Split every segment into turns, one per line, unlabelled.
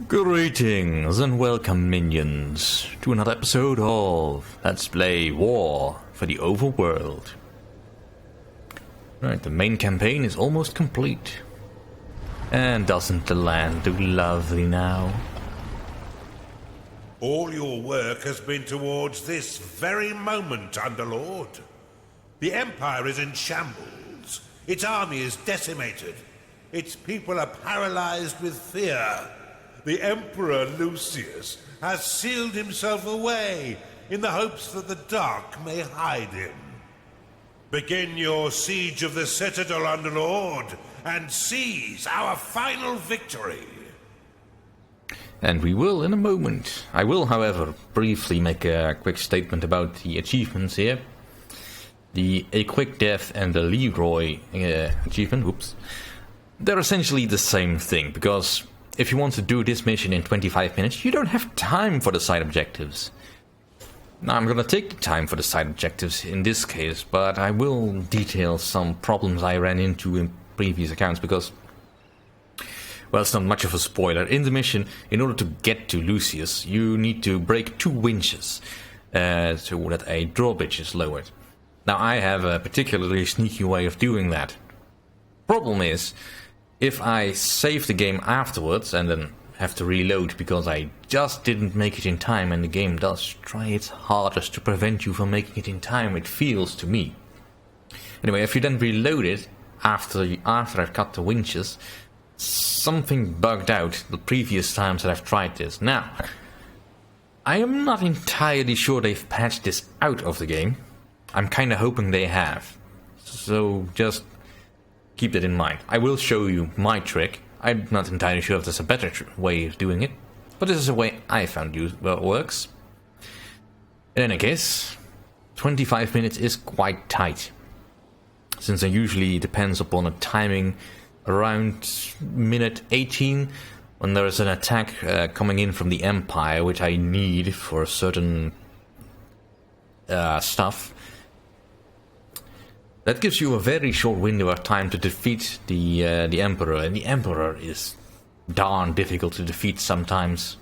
Greetings and welcome, minions, to another episode of Let's Play War for the Overworld. Right, the main campaign is almost complete. And doesn't the land do lovely now?
All your work has been towards this very moment, Underlord. The Empire is in shambles. Its army is decimated. Its people are paralyzed with fear. The Emperor Lucius has sealed himself away in the hopes that the dark may hide him. Begin your siege of the Citadel, Underlord, and seize our final victory.
And we will in a moment. I will, however, briefly make a quick statement about the achievements here. The A Quick Death and the Leroy achievement, whoops, they're essentially the same thing, because if you want to do this mission in 25 minutes, you don't have time for the side objectives. Now, I'm gonna take the time for the side objectives in this case, but I will detail some problems I ran into in previous accounts, because, well, it's not much of a spoiler. In the mission, in order to get to Lucius, you need to break 2 winches so that a drawbridge is lowered. Now, I have a particularly sneaky way of doing that. Problem is, if I save the game afterwards and then have to reload because I just didn't make it in time, and the game does try its hardest to prevent you from making it in time, it feels to me. Anyway, if you then reload it after I've cut the winches, something bugged out the previous times that I've tried this. Now, I am not entirely sure they've patched this out of the game. I'm kinda hoping they have. So just keep that in mind. I will show you my trick. I'm not entirely sure if there's a better way of doing it, but this is a way I found works. In any case, 25 minutes is quite tight, since it usually depends upon a timing around minute 18 when there is an attack coming in from the Empire, which I need for certain stuff. That gives you a very short window of time to defeat the Emperor, and the Emperor is darn difficult to defeat sometimes,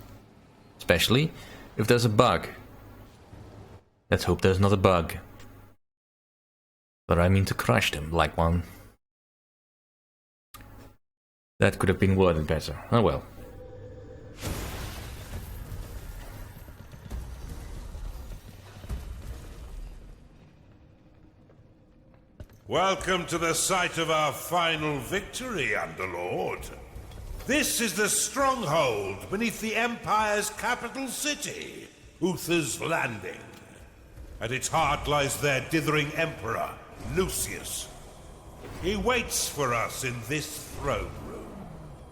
especially if there's a bug. Let's hope there's not a bug. But I mean to crush them like one. That could have been worded better. Oh well.
Welcome to the site of our final victory, Underlord. This is the stronghold beneath the Empire's capital city, Uther's Landing. At its heart lies their dithering Emperor, Lucius. He waits for us in this throne room.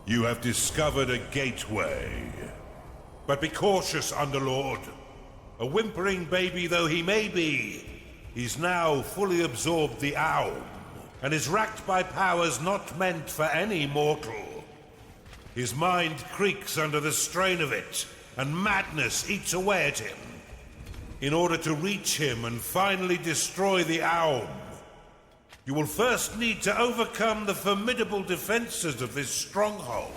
You have discovered a gateway. But be cautious, Underlord. A whimpering baby though he may be, he's now fully absorbed the Aum, and is racked by powers not meant for any mortal. His mind creaks under the strain of it, and madness eats away at him. In order to reach him and finally destroy the Aum, you will first need to overcome the formidable defenses of this stronghold.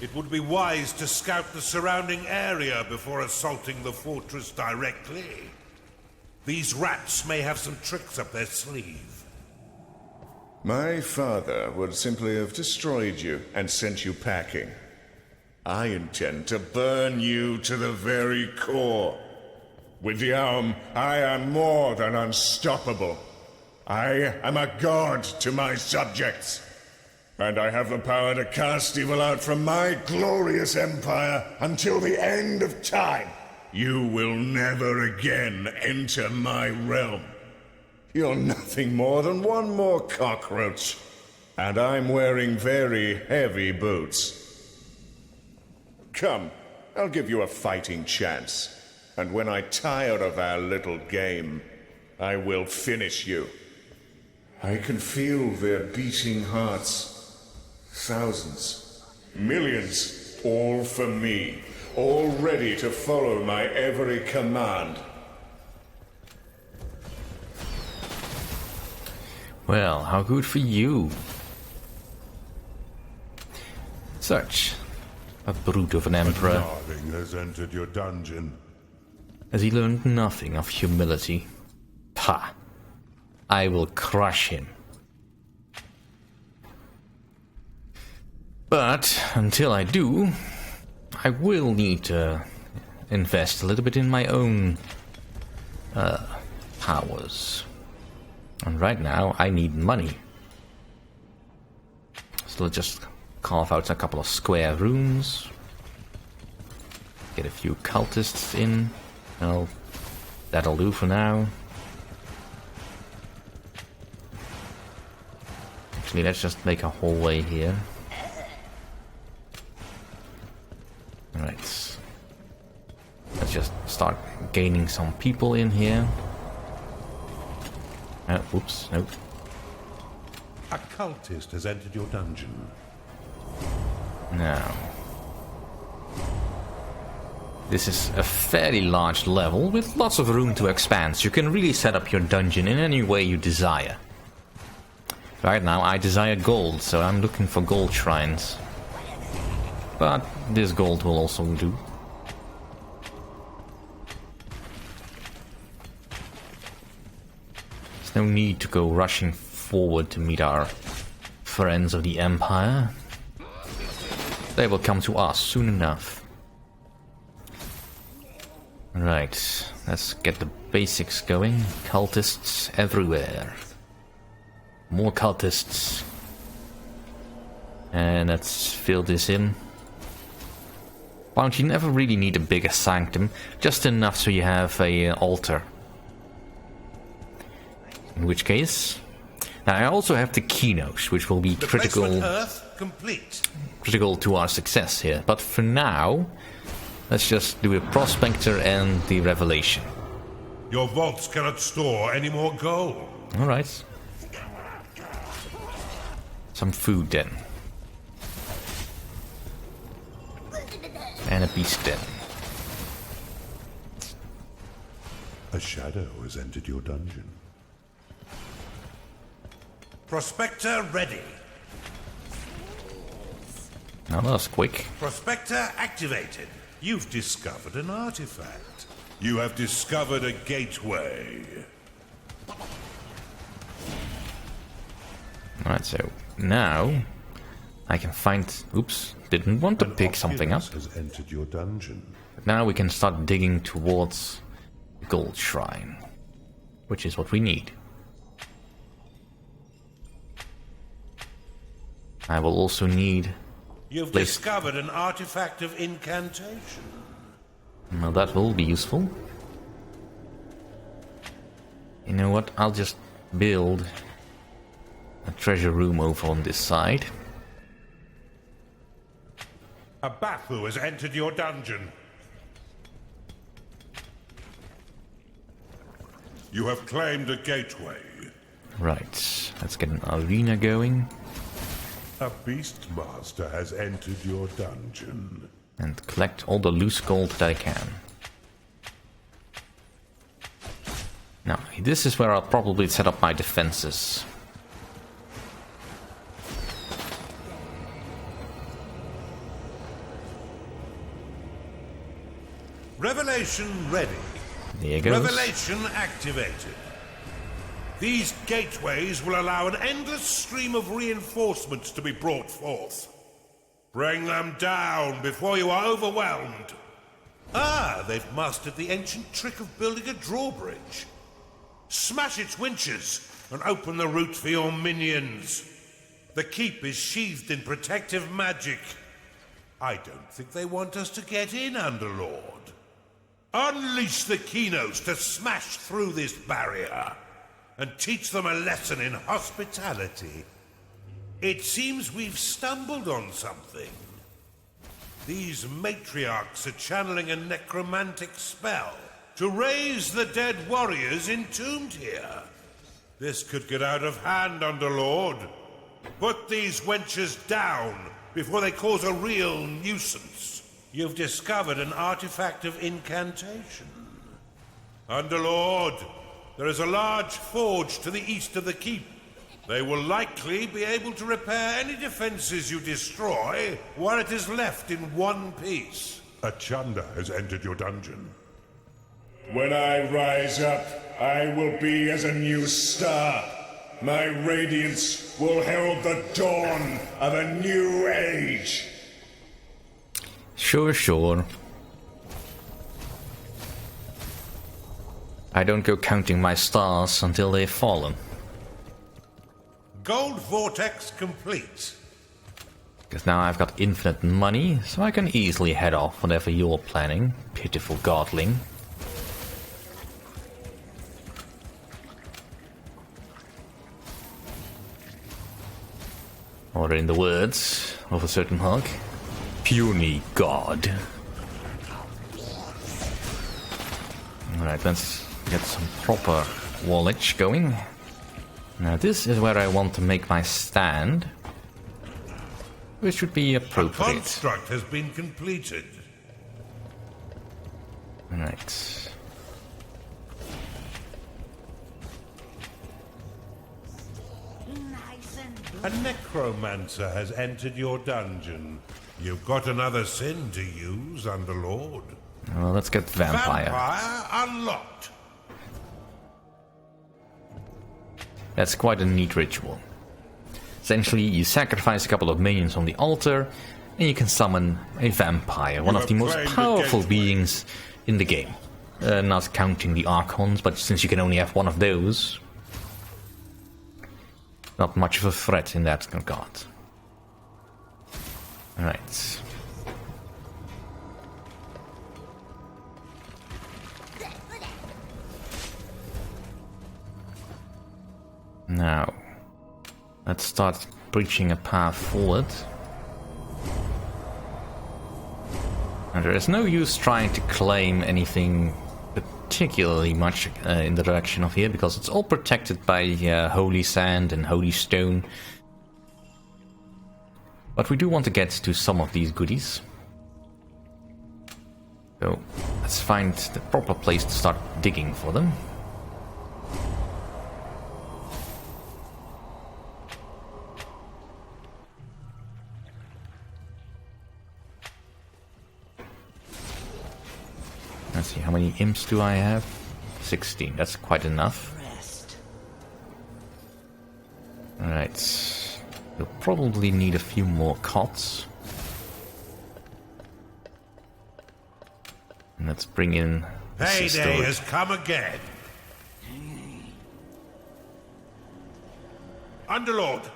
It would be wise to scout the surrounding area before assaulting the fortress directly. These rats may have some tricks up their sleeve.
My father would simply have destroyed you and sent you packing. I intend to burn you to the very core. With the Aum, I am more than unstoppable. I am a god to my subjects. And I have the power to cast evil out from my glorious empire until the end of time. You will never again enter my realm. You're nothing more than one more cockroach. And I'm wearing very heavy boots. Come, I'll give you a fighting chance. And when I tire of our little game, I will finish you. I can feel their beating hearts. Thousands, millions, all for me. All ready to follow my every command.
Well, how good for you. Such. A brute of an emperor.
Nothing has entered your dungeon.
Has he learned nothing of humility? Ha! I will crush him. But until I do, I will need to invest a little bit in my own powers. And right now I need money. So let's just carve out a couple of square rooms. Get a few cultists in. Well, that'll do for now. Actually, let's just make a hallway here. Alright. Let's just start gaining some people in here. Oops, nope.
A cultist has entered your dungeon.
Now. This is a fairly large level with lots of room to expand, so you can really set up your dungeon in any way you desire. Right now I desire gold, so I'm looking for gold shrines. But this gold will also do. There's no need to go rushing forward to meet our friends of the Empire. They will come to us soon enough. Right, let's get the basics going. Cultists everywhere. More cultists. And let's fill this in. Why don't you never really need a bigger sanctum, just enough so you have a altar. In which case, now I also have the keynote, which will be critical to our success here. But for now, let's just do a prospector and the revelation.
Your vaults cannot store any more gold.
All right. Some food then. And a beast den.
A shadow has entered your dungeon. Prospector ready.
Now that was quick.
Prospector activated. You've discovered an artifact. You have discovered a gateway.
Alright, so now I can find... Oops, didn't want to pick something up.
Has entered your dungeon.
Now we can start digging towards the gold shrine, which is what we need. I will also need...
You've discovered an artifact of incantation.
Well, that will be useful. You know what? I'll just build a treasure room over on this side.
A Bathu has entered your dungeon. You have claimed a gateway.
Right, let's get an arena going.
A Beastmaster has entered your dungeon.
And collect all the loose gold that I can. Now, this is where I'll probably set up my defenses.
Revelation ready.
There you go.
Revelation activated. These gateways will allow an endless stream of reinforcements to be brought forth. Bring them down before you are overwhelmed. Ah, they've mastered the ancient trick of building a drawbridge. Smash its winches and open the route for your minions. The keep is sheathed in protective magic. I don't think they want us to get in, Underlord. Unleash the keynotes to smash through this barrier and teach them a lesson in hospitality. It seems we've stumbled on something. These matriarchs are channeling a necromantic spell to raise the dead warriors entombed here. This could get out of hand, Underlord. Put these wenches down before they cause a real nuisance. You've discovered an artifact of incantation. Underlord, there is a large forge to the east of the keep. They will likely be able to repair any defenses you destroy while it is left in one piece. A Chunder has entered your dungeon.
When I rise up, I will be as a new star. My radiance will herald the dawn of a new age.
Sure, sure. I don't go counting my stars until they've fallen.
Gold vortex complete.
Because now I've got infinite money, so I can easily head off whatever you're planning, pitiful godling. Or in the words of a certain hug, puny god. Alright, let's get some proper wallage going. Now this is where I want to make my stand, which should be
A
appropriate.
construct has been completed.
Alright.
A necromancer has entered your dungeon. You've got another sin to use, Underlord.
Well, let's get vampire.
Vampire unlocked.
That's quite a neat ritual. Essentially, you sacrifice a couple of minions on the altar, and you can summon a vampire, one of the most powerful beings in the game. Not counting the Archons, but since you can only have one of those, not much of a threat in that regard. Alright. Now, let's start breaching a path forward. And there is no use trying to claim anything particularly much in the direction of here, because it's all protected by holy sand and holy stone. But we do want to get to some of these goodies. So, let's find the proper place to start digging for them. Let's see, how many imps do I have? 16, that's quite enough. Alright, you'll probably need a few more cots. And let's bring in the
Payday has come again. Underlord,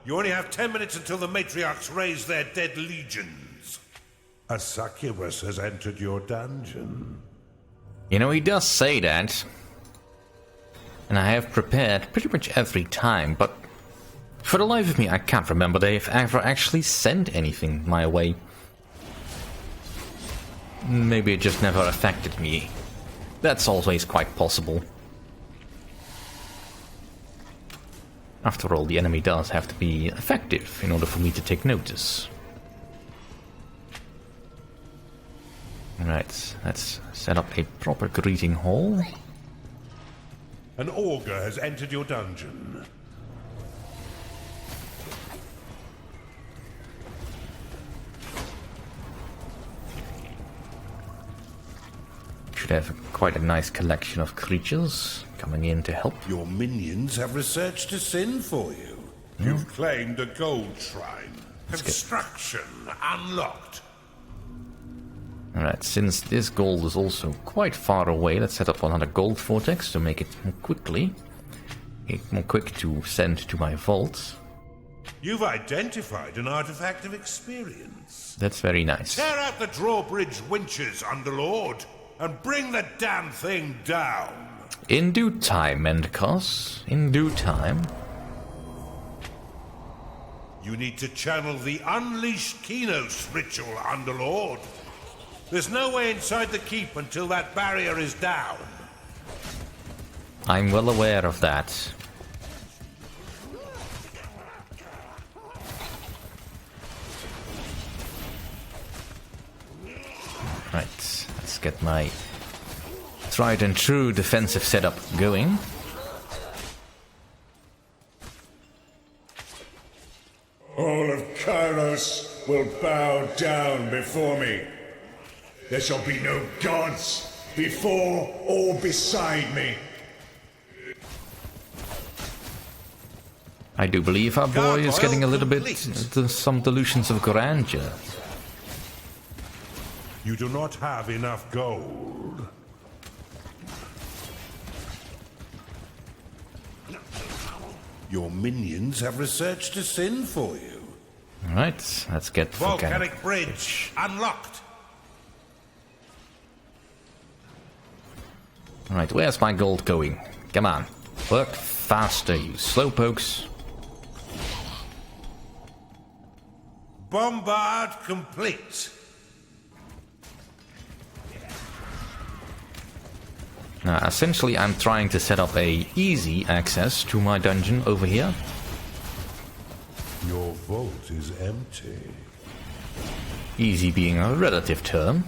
you only have 10 minutes until the matriarchs raise their dead legions. A succubus has entered your dungeon.
You know, he does say that. And I have prepared pretty much every time, but for the life of me, I can't remember they've ever actually sent anything my way. Maybe it just never affected me. That's always quite possible. After all, the enemy does have to be effective in order for me to take notice. Alright, let's set up a proper greeting hall.
An augur has entered your dungeon.
Should have quite a nice collection of creatures coming in to help.
Your minions have researched a sin for you. You've claimed a gold shrine. Construction unlocked.
Alright, since this gold is also quite far away, let's set up another gold vortex to make it more quick to send to my vault.
You've identified an artifact of experience.
That's very nice.
Tear out the drawbridge winches, Underlord, and bring the damn thing down.
In due time, Mendicos. In due time.
You need to channel the Unleashed Kinos ritual, Underlord. There's no way inside the keep until that barrier is down.
I'm well aware of that. Right, let's get my tried and true defensive setup going.
universe will bow down before me. There shall be no gods before or beside me.
I do believe our boy is getting a little bit into some delusions of grandeur.
You do not have enough gold. Your minions have researched a sin for you.
Alright, let's get
Volcanic bridge unlocked.
Alright, where's my gold going? Come on, work faster, you slowpokes.
Bombard complete.
Now, essentially I'm trying to set up a easy access to my dungeon over here.
Your vault is empty.
Easy being a relative term.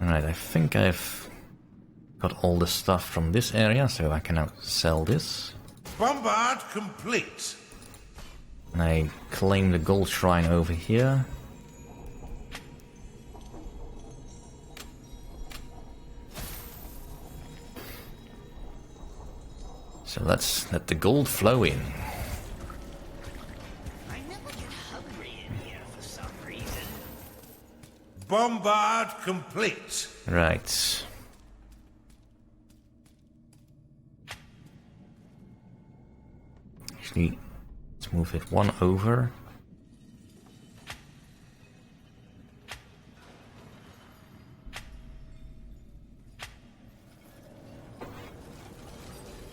Alright, I think I've got all the stuff from this area, so I can now sell this.
Bombard complete.
And I claim the gold shrine over here. So let's let the gold flow in.
I never get hungry in here for some reason.
Bombard complete.
Right. Actually, let's move it one over.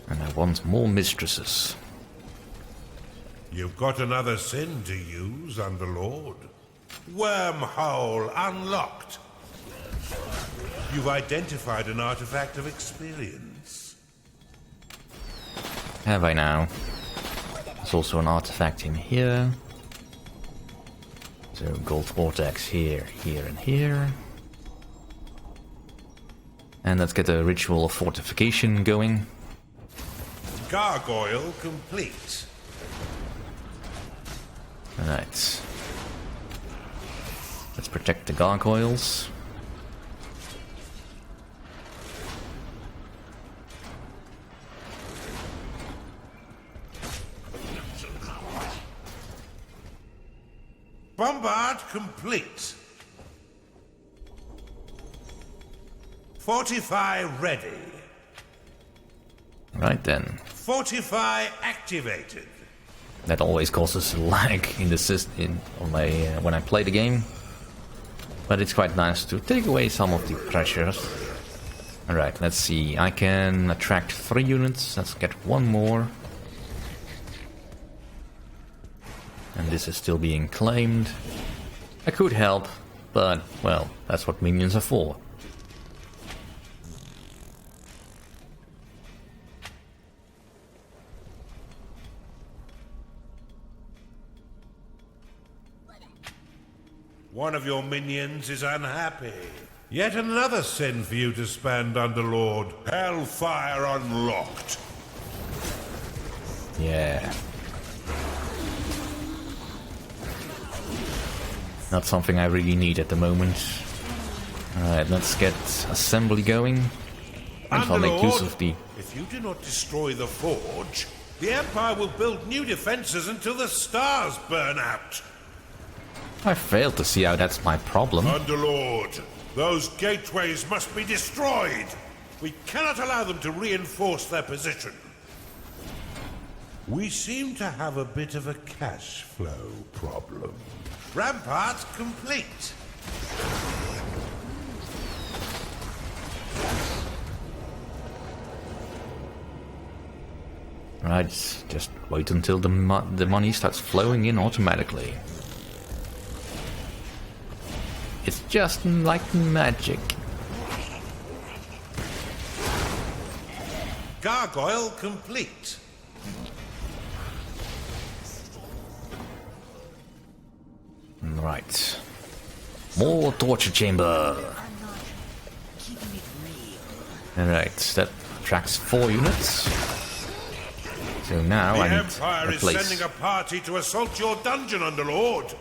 And I want more mistresses.
You've got another sin to use, Underlord. Wormhole unlocked. You've identified an artifact of experience.
Have I now? There's also an artifact in here. So gold vortex here, here and here. And let's get a ritual of fortification going.
Gargoyle complete.
Alright. Let's protect the gargoyles.
Bombard complete. Fortify ready.
Right then.
Fortify activated.
That always causes lag in the system on my when I play the game. But it's quite nice to take away some of the pressures. Alright, let's see. I can attract 3 units. Let's get one more. And this is still being claimed. I could help, but, well, that's what minions are for.
One of your minions is unhappy. Yet another sin for you to spend, Underlord. Hellfire unlocked.
Yeah. Not something I really need at the moment. Alright, let's get assembly going. And I'll make use of the...
If you do not destroy the forge, the Empire will build new defenses until the stars burn out.
I failed to see how that's my problem.
Underlord, those gateways must be destroyed. We cannot allow them to reinforce their position. We seem to have a bit of a cash flow problem. Rampart complete.
Right, just wait until the money starts flowing in automatically. It's just like magic.
Gargoyle complete.
Right. More torture chamber. Alright, that attracts 4 units. So now
The
I need
Empire
a
is
place.
sending a party to assault your dungeon, Underlord.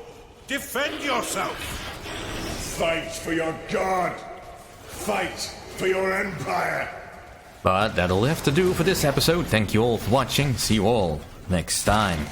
Defend yourself.
Fight for your god! Fight for your empire!
But that'll have to do for this episode. Thank you all for watching. See you all next time.